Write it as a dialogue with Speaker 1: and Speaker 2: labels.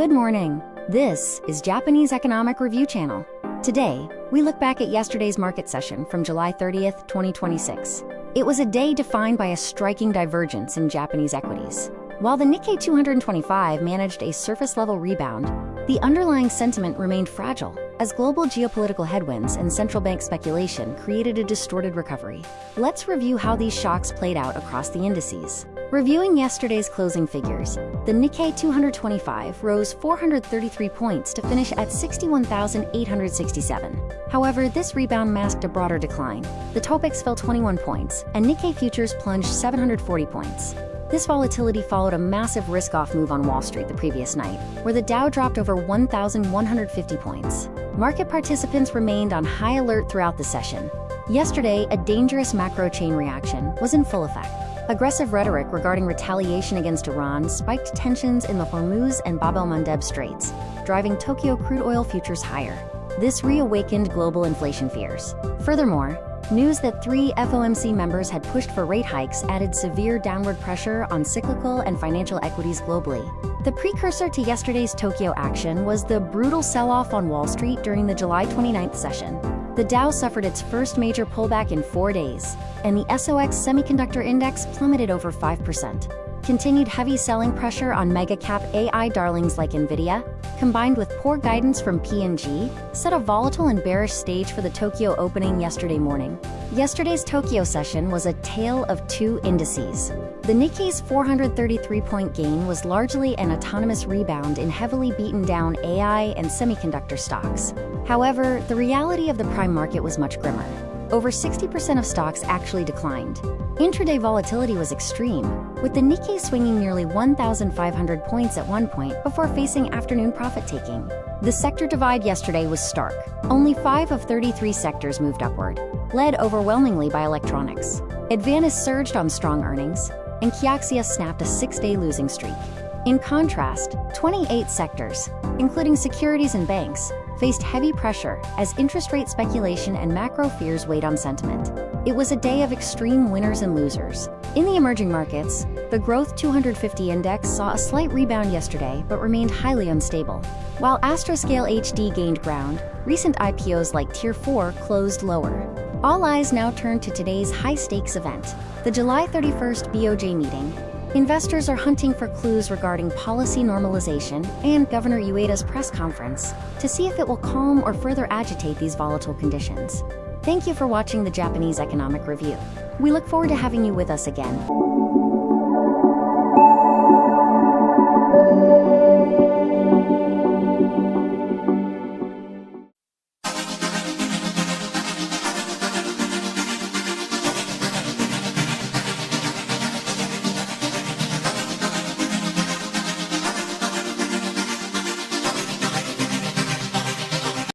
Speaker 1: Good morning. This is Japanese Economic Review Channel. Today, we look back at yesterday's market session from July 30th, 2026. It was a day defined by a striking divergence in Japanese equities. While the Nikkei 225 managed a surface-level rebound, the underlying sentiment remained fragile as global geopolitical headwinds and central bank speculation created a distorted recovery. Let's review how these shocks played out across the indices. Reviewing yesterday's closing figures, the Nikkei 225 rose 433 points to finish at 61,867. However, this rebound masked a broader decline. The Topix fell 21 points, and Nikkei futures plunged 740 points. This volatility followed a massive risk-off move on Wall Street the previous night, where the Dow dropped over 1,150 points. Market participants remained on high alert throughout the session. Yesterday, a dangerous macro chain reaction was in full effect. Aggressive rhetoric regarding retaliation against Iran spiked tensions in the Hormuz and Bab el-Mandeb Straits, driving Tokyo crude oil futures higher. This reawakened global inflation fears. Furthermore, news that 3 FOMC members had pushed for rate hikes added severe downward pressure on cyclical and financial equities globally. The precursor to yesterday's Tokyo action was the brutal sell-off on Wall Street during the July 29th session. The Dow suffered its first major pullback in 4 days, and the SOX semiconductor index plummeted over 5%. Continued heavy selling pressure on mega-cap AI darlings like Nvidia, combined with poor guidance from P&G, set a volatile and bearish stage for the Tokyo opening yesterday morning. Yesterday's Tokyo session was a tale of two indices. The Nikkei's 433-point gain was largely an autonomous rebound in heavily beaten-down AI and semiconductor stocks. However, the reality of the prime market was much grimmer. Over 60% of stocks actually declined. Intraday volatility was extreme, with the Nikkei swinging nearly 1,500 points at one point before facing afternoon profit-taking. The sector divide yesterday was stark. Only 5 of 33 sectors moved upward, led overwhelmingly by electronics. Advantis surged on strong earnings, and Kioxia snapped a 6-day losing streak. In contrast, 28 sectors, including securities and banks, faced heavy pressure as interest rate speculation and macro fears weighed on sentiment. It was a day of extreme winners and losers. In the emerging markets, the Growth 250 index saw a slight rebound yesterday but remained highly unstable. While Astroscale HD gained ground, recent IPOs like Tier 4 closed lower. All eyes now turn to today's high-stakes event, the July 31st BOJ meeting. Investors are hunting for clues regarding policy normalization and Governor Ueda's press conference to see if it will calm or further agitate these volatile conditions. Thank you for watching the Japanese Economic Review. We look forward to having you with us again.